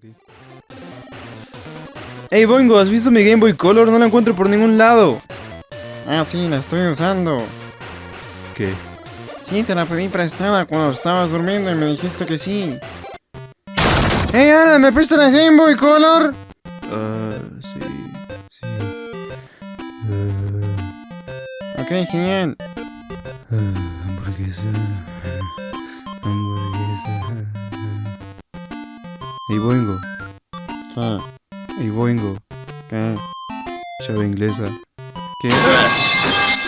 Okay. Hey Boingo, ¿has visto mi Game Boy Color? No la encuentro por ningún lado. Ah, sí, la estoy usando. ¿Qué? Sí, te la pedí prestada cuando estabas durmiendo y me dijiste que sí. Hey Ana, ¿me prestas la Game Boy Color? Sí. Ok, genial. Hamburguesa. Hey Boingo. ¿Qué? Hey Boingo. ¿Qué? Llave inglesa. ¿Qué?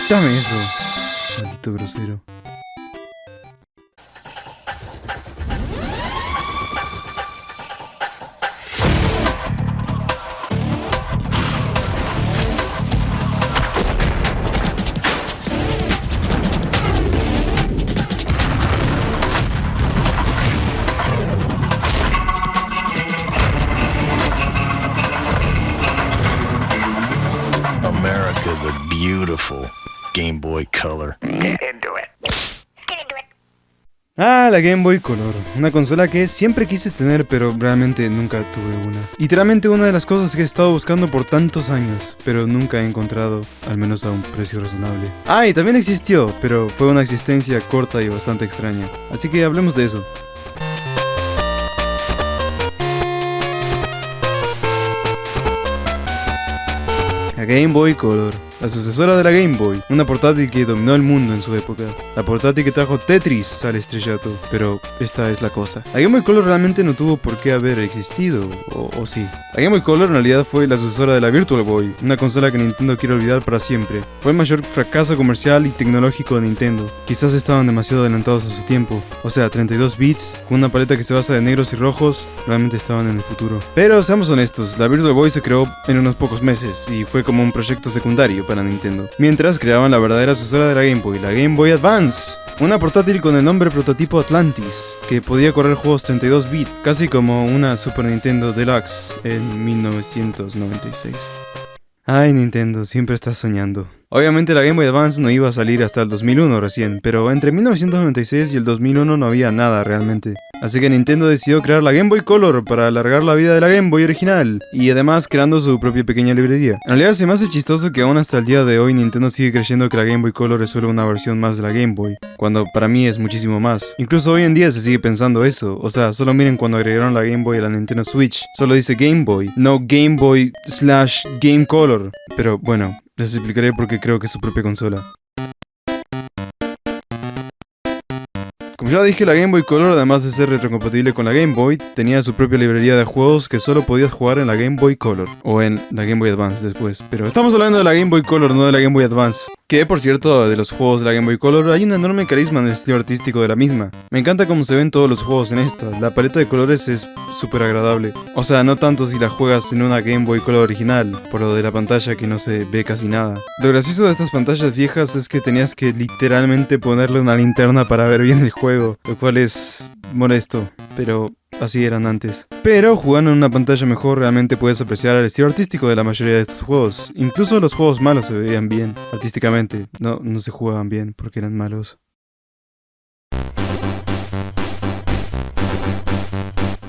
Dame eso. Maldito grosero. America the Beautiful Game Boy Color. Ah, la Game Boy Color, una consola que siempre quise tener pero realmente nunca tuve una. Literalmente una de las cosas que he estado buscando por tantos años, pero nunca he encontrado, al menos a un precio razonable. Ah, y también existió, pero fue una existencia corta y bastante extraña, así que hablemos de eso. La Game Boy Color, la sucesora de la Game Boy, una portátil que dominó el mundo en su época. La portátil que trajo Tetris al estrellato, pero esta es la cosa. La Game Boy Color realmente no tuvo por qué haber existido, o sí. La Game Boy Color en realidad fue la sucesora de la Virtual Boy, una consola que Nintendo quiere olvidar para siempre. Fue el mayor fracaso comercial y tecnológico de Nintendo. Quizás estaban demasiado adelantados a su tiempo. O sea, 32 bits, con una paleta que se basa de negros y rojos, realmente estaban en el futuro. Pero seamos honestos, la Virtual Boy se creó en unos pocos meses, y fue como un proyecto secundario para Nintendo. Mientras creaban la verdadera sucesora de la Game Boy Advance. Una portátil con el nombre prototipo Atlantis, que podía correr juegos 32 bits, casi como una Super Nintendo Deluxe en 1996. Ay Nintendo, siempre estás soñando. Obviamente la Game Boy Advance no iba a salir hasta el 2001 recién, pero entre 1996 y el 2001 no había nada realmente. Así que Nintendo decidió crear la Game Boy Color para alargar la vida de la Game Boy original, y además creando su propia pequeña librería. En realidad se me hace chistoso que aún hasta el día de hoy Nintendo sigue creyendo que la Game Boy Color es solo una versión más de la Game Boy, cuando para mí es muchísimo más. Incluso hoy en día se sigue pensando eso, o sea, solo miren cuando agregaron la Game Boy a la Nintendo Switch, solo dice Game Boy, no Game Boy / Game Color. Pero bueno, les explicaré por qué creo que es su propia consola. Como ya dije, la Game Boy Color, además de ser retrocompatible con la Game Boy, tenía su propia librería de juegos que solo podías jugar en la Game Boy Color, o en la Game Boy Advance después. Pero estamos hablando de la Game Boy Color, no de la Game Boy Advance. Que, por cierto, de los juegos de la Game Boy Color hay un enorme carisma en el estilo artístico de la misma. Me encanta cómo se ven todos los juegos en esta, la paleta de colores es súper agradable. O sea, no tanto si la juegas en una Game Boy Color original, por lo de la pantalla que no se ve casi nada. Lo gracioso de estas pantallas viejas es que tenías que literalmente ponerle una linterna para ver bien el juego, lo cual es molesto, pero así eran antes. Pero jugando en una pantalla mejor realmente puedes apreciar el estilo artístico de la mayoría de estos juegos. Incluso los juegos malos se veían bien, artísticamente. No se jugaban bien porque eran malos.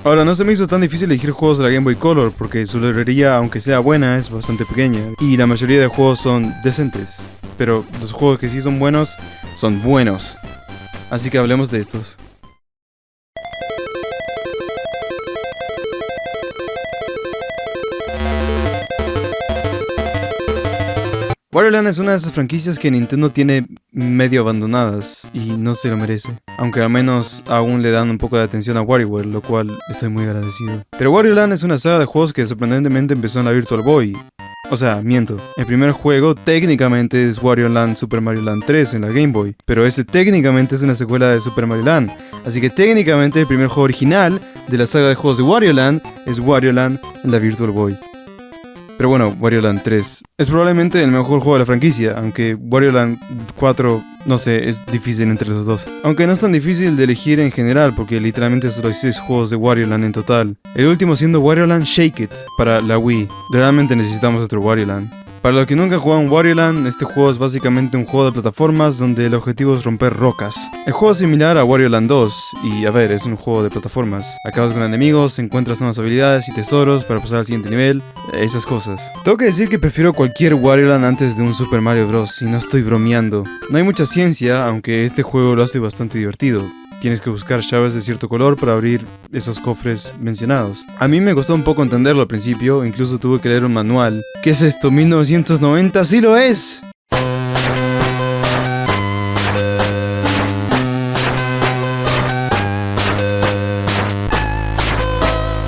Ahora, no se me hizo tan difícil elegir juegos de la Game Boy Color porque su librería, aunque sea buena, es bastante pequeña. Y la mayoría de juegos son decentes. Pero los juegos que sí son buenos, son buenos. Así que hablemos de estos. Wario Land es una de esas franquicias que Nintendo tiene medio abandonadas y no se lo merece. Aunque al menos aún le dan un poco de atención a WarioWare, lo cual estoy muy agradecido. Pero Wario Land es una saga de juegos que sorprendentemente empezó en la Virtual Boy. O sea, miento. El primer juego técnicamente es Wario Land Super Mario Land 3 en la Game Boy, pero ese técnicamente es una secuela de Super Mario Land. Así que técnicamente el primer juego original de la saga de juegos de Wario Land es Wario Land en la Virtual Boy. Pero bueno, Wario Land 3 es probablemente el mejor juego de la franquicia, aunque Wario Land 4, no sé, es difícil entre los dos. Aunque no es tan difícil de elegir en general, porque literalmente solo hay 6 juegos de Wario Land en total. El último siendo Wario Land Shake It para la Wii. Realmente necesitamos otro Wario Land. Para los que nunca jugaron Wario Land, este juego es básicamente un juego de plataformas donde el objetivo es romper rocas. El juego es similar a Wario Land 2, y a ver, es un juego de plataformas. Acabas con enemigos, encuentras nuevas habilidades y tesoros para pasar al siguiente nivel, esas cosas. Tengo que decir que prefiero cualquier Wario Land antes de un Super Mario Bros. Y no estoy bromeando. No hay mucha ciencia, aunque este juego lo hace bastante divertido. Tienes que buscar llaves de cierto color para abrir esos cofres mencionados. A mí me costó un poco entenderlo al principio, incluso tuve que leer un manual. ¿Qué es esto? ¿1990? ¡Sí lo es!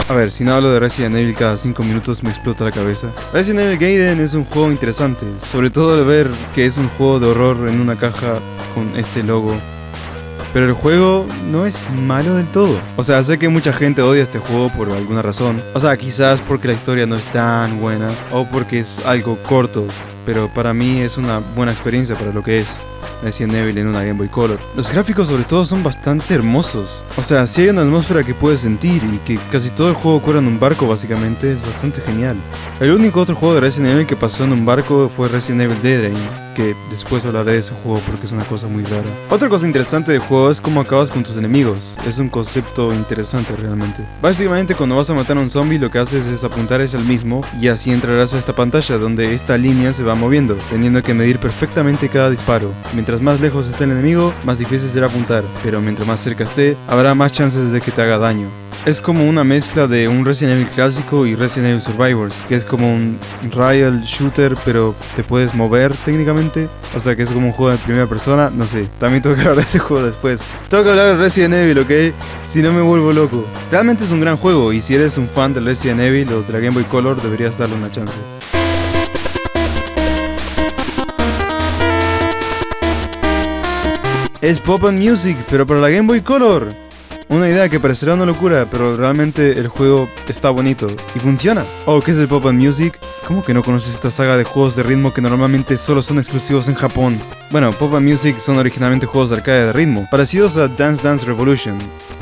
A ver, si no hablo de Resident Evil cada 5 minutos me explota la cabeza. Resident Evil Gaiden es un juego interesante, sobre todo al ver que es un juego de horror en una caja con este logo. Pero el juego no es malo del todo. O sea, sé que mucha gente odia este juego por alguna razón. O sea, quizás porque la historia no es tan buena o porque es algo corto. Pero para mí es una buena experiencia para lo que es Resident Evil en una Game Boy Color. Los gráficos sobre todo son bastante hermosos. O sea, si hay una atmósfera que puedes sentir y que casi todo el juego ocurre en un barco básicamente, es bastante genial. El único otro juego de Resident Evil que pasó en un barco fue Resident Evil Dead End, que después hablaré de ese juego porque es una cosa muy rara. Otra cosa interesante del juego es cómo acabas con tus enemigos. Es un concepto interesante realmente. Básicamente cuando vas a matar a un zombie lo que haces es apuntar hacia el mismo y así entrarás a esta pantalla donde esta línea se va moviendo, teniendo que medir perfectamente cada disparo. Mientras más lejos esté el enemigo, más difícil será apuntar, pero mientras más cerca esté, habrá más chances de que te haga daño. Es como una mezcla de un Resident Evil clásico y Resident Evil Survivors, que es como un rail shooter, pero te puedes mover técnicamente. O sea que es como un juego de primera persona, no sé. También tengo que hablar de ese juego después. Tengo que hablar de Resident Evil, ¿ok? Si no me vuelvo loco. Realmente es un gran juego y si eres un fan del Resident Evil o de la Game Boy Color, deberías darle una chance. Es Pop-Up Music, pero para la Game Boy Color. Una idea que parecerá una locura, pero realmente el juego está bonito y funciona. Oh, ¿qué es el Pop-Up Music? ¿Cómo que no conoces esta saga de juegos de ritmo que normalmente solo son exclusivos en Japón? Bueno, Pop-Up Music son originalmente juegos de arcade de ritmo, parecidos a Dance Dance Revolution.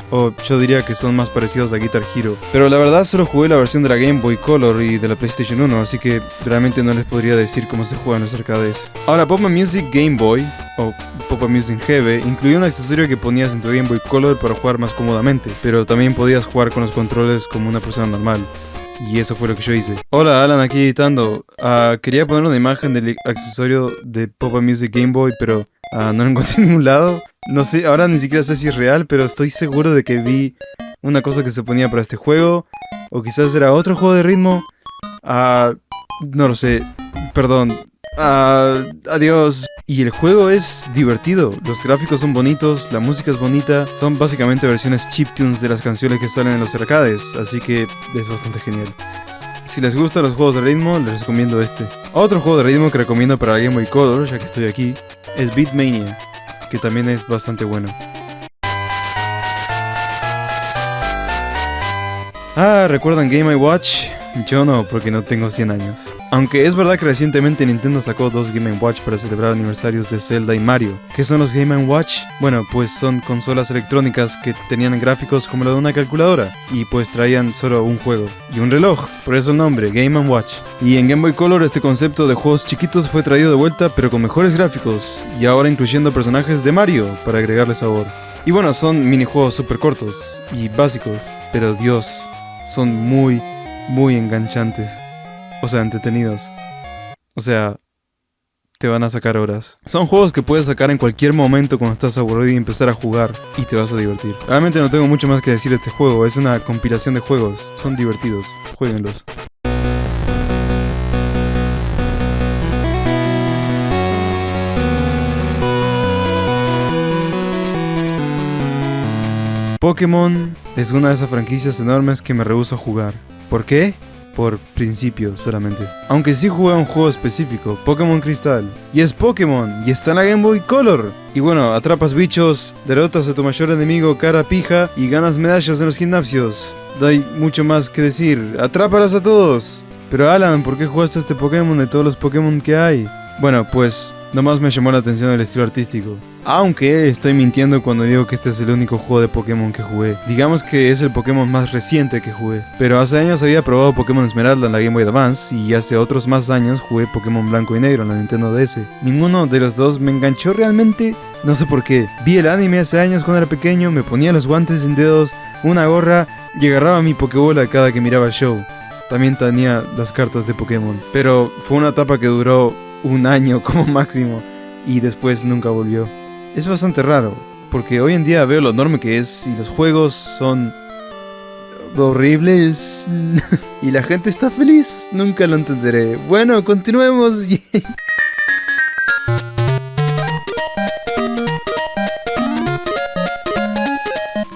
O yo diría que son más parecidos a Guitar Hero. Pero la verdad solo jugué la versión de la Game Boy Color y de la PlayStation 1, así que realmente no les podría decir cómo se juega en los arcades. Ahora, Pop-Up Music Game Boy, o Pop-Up Music GB, incluía un accesorio que ponías en tu Game Boy Color para jugar más cómodamente, pero también podías jugar con los controles como una persona normal. Y eso fue lo que yo hice. Hola, Alan aquí editando. Quería poner una imagen del accesorio de Pop-Up Music Game Boy, pero no lo encontré en ningún lado. No sé, ahora ni siquiera sé si es real, pero estoy seguro de que vi una cosa que se ponía para este juego. O quizás era otro juego de ritmo. No lo sé. Perdón. Adiós. Y el juego es divertido, los gráficos son bonitos, la música es bonita, son básicamente versiones chiptunes de las canciones que salen en los arcades, así que es bastante genial. Si les gustan los juegos de ritmo, les recomiendo este. Otro juego de ritmo que recomiendo para Game Boy Color, ya que estoy aquí, es Beatmania, que también es bastante bueno. ¿Recuerdan Game & Watch? Yo no, porque no tengo 100 años. Aunque es verdad que recientemente Nintendo sacó 2 Game & Watch para celebrar aniversarios de Zelda y Mario. ¿Qué son los Game & Watch? Bueno, pues son consolas electrónicas que tenían gráficos como la de una calculadora y pues traían solo un juego y un reloj, por eso el nombre, Game & Watch. Y en Game Boy Color este concepto de juegos chiquitos fue traído de vuelta pero con mejores gráficos y ahora incluyendo personajes de Mario para agregarle sabor. Y bueno, son minijuegos súper cortos y básicos, pero Dios, son muy enganchantes. O sea, entretenidos. O sea, te van a sacar horas. Son juegos que puedes sacar en cualquier momento cuando estás aburrido y empezar a jugar y te vas a divertir. Realmente no tengo mucho más que decir de este juego, es una compilación de juegos. Son divertidos, jueguenlos. Pokémon es una de esas franquicias enormes que me rehúso a jugar. ¿Por qué? Por principio solamente. Aunque sí jugué a un juego específico, Pokémon Cristal. Y es Pokémon, y está en la Game Boy Color. Y bueno, atrapas bichos, derrotas a tu mayor enemigo cara pija y ganas medallas en los gimnasios. No hay mucho más que decir, atrápalos a todos. Pero Alan, ¿por qué jugaste a este Pokémon de todos los Pokémon que hay? Bueno, pues Nomás me llamó la atención el estilo artístico. Aunque estoy mintiendo cuando digo que este es el único juego de Pokémon que jugué. Digamos que es el Pokémon más reciente que jugué. Pero hace años había probado Pokémon Esmeralda en la Game Boy Advance y hace otros más años jugué Pokémon Blanco y Negro en la Nintendo DS. Ninguno de los dos me enganchó realmente, no sé por qué. Vi el anime hace años cuando era pequeño, me ponía los guantes sin dedos, una gorra y agarraba mi Pokébola cada que miraba el show. También tenía las cartas de Pokémon. Pero fue una etapa que duró un año como máximo y después nunca volvió. Es bastante raro, porque hoy en día veo lo enorme que es y los juegos son horribles y la gente está feliz. Nunca lo entenderé. Bueno, continuemos.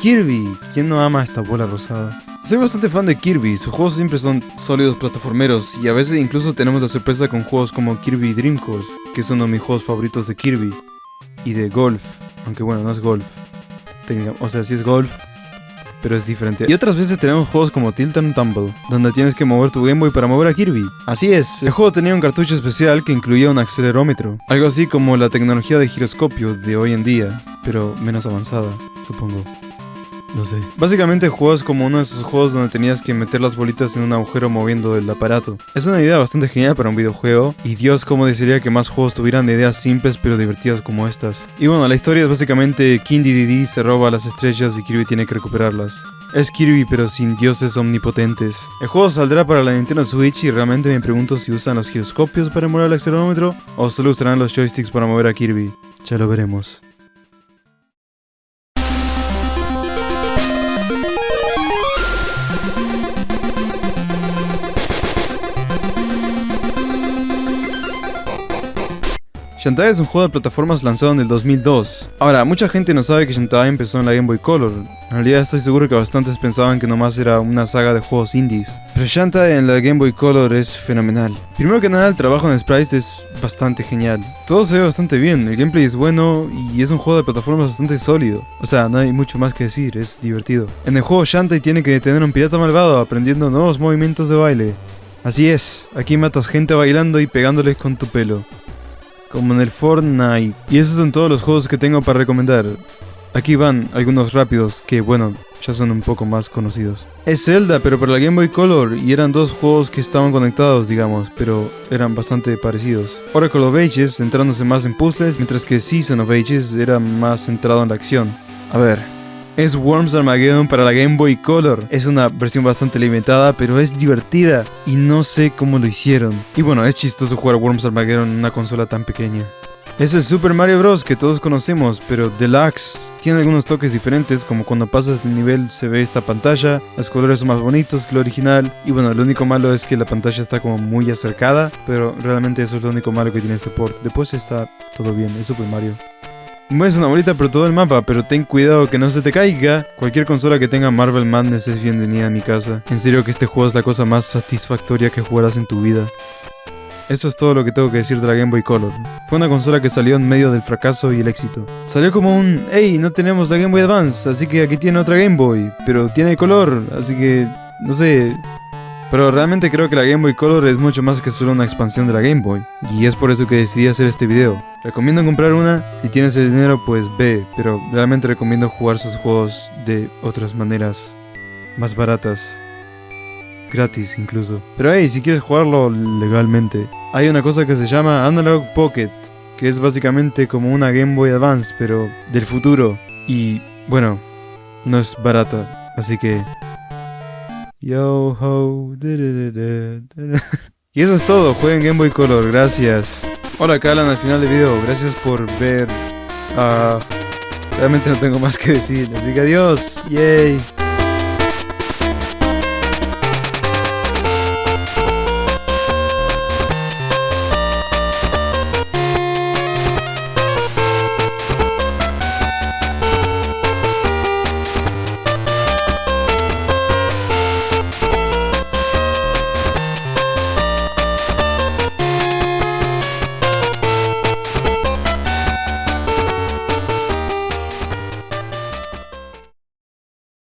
Kirby, ¿quién no ama esta bola rosada? Soy bastante fan de Kirby, sus juegos siempre son sólidos plataformeros y a veces incluso tenemos la sorpresa con juegos como Kirby Dream Course, que es uno de mis juegos favoritos de Kirby, y de golf, aunque bueno, no es golf, o sea, sí es golf, pero es diferente. Y otras veces tenemos juegos como Tilt and Tumble, donde tienes que mover tu Game Boy para mover a Kirby. Así es, el juego tenía un cartucho especial que incluía un acelerómetro, algo así como la tecnología de giroscopio de hoy en día, pero menos avanzada, supongo. No sé. Básicamente juegas como uno de esos juegos donde tenías que meter las bolitas en un agujero moviendo el aparato. Es una idea bastante genial para un videojuego, y Dios cómo desearía que más juegos tuvieran ideas simples pero divertidas como estas. Y bueno, la historia es básicamente King Dedede se roba las estrellas y Kirby tiene que recuperarlas. Es Kirby pero sin dioses omnipotentes. El juego saldrá para la Nintendo Switch y realmente me pregunto si usan los giroscopios para mover el acelerómetro o solo usarán los joysticks para mover a Kirby. Ya lo veremos. Shantae es un juego de plataformas lanzado en el 2002. Ahora, mucha gente no sabe que Shantae empezó en la Game Boy Color. En realidad estoy seguro que bastantes pensaban que nomás era una saga de juegos indies. Pero Shantae en la Game Boy Color es fenomenal. Primero que nada, el trabajo en sprites es bastante genial. Todo se ve bastante bien, el gameplay es bueno y es un juego de plataformas bastante sólido. O sea, no hay mucho más que decir, es divertido. En el juego Shantae tiene que detener a un pirata malvado aprendiendo nuevos movimientos de baile. Así es, aquí matas gente bailando y pegándoles con tu pelo. Como en el Fortnite. Y esos son todos los juegos que tengo para recomendar. Aquí van algunos rápidos que, bueno, ya son un poco más conocidos. Es Zelda, pero para la Game Boy Color, y eran dos juegos que estaban conectados, digamos, pero eran bastante parecidos. Oracle of Ages, centrándose más en puzzles, mientras que Season of Ages era más centrado en la acción. A ver... Es Worms Armageddon para la Game Boy Color. Es una versión bastante limitada, pero es divertida y no sé cómo lo hicieron. Y bueno, es chistoso jugar Worms Armageddon en una consola tan pequeña. Es el Super Mario Bros. Que todos conocemos, pero Deluxe. Tiene algunos toques diferentes, como cuando pasas de nivel se ve esta pantalla, los colores son más bonitos que el original, y bueno, lo único malo es que la pantalla está como muy acercada, pero realmente eso es lo único malo que tiene este port. Después está todo bien, es Super Mario. Mueves una bolita por todo el mapa, pero ten cuidado que no se te caiga. Cualquier consola que tenga Marvel Madness es bienvenida a mi casa. En serio que este juego es la cosa más satisfactoria que jugarás en tu vida. Eso es todo lo que tengo que decir de la Game Boy Color. Fue una consola que salió en medio del fracaso y el éxito. Salió como un, hey, no tenemos la Game Boy Advance, así que aquí tiene otra Game Boy, pero tiene color, así que, no sé... Pero realmente creo que la Game Boy Color es mucho más que solo una expansión de la Game Boy. Y es por eso que decidí hacer este video. Recomiendo comprar una, si tienes el dinero pues ve, pero realmente recomiendo jugar sus juegos de otras maneras, más baratas, gratis incluso. Pero hey, si quieres jugarlo legalmente, hay una cosa que se llama Analog Pocket, que es básicamente como una Game Boy Advance, pero del futuro. Y bueno, no es barata, así que... Yo ho, y eso es todo, jueguen Game Boy Color, gracias. Hola, acá Alan al final del video, gracias por ver. Realmente no tengo más que decir, así que adiós, yay.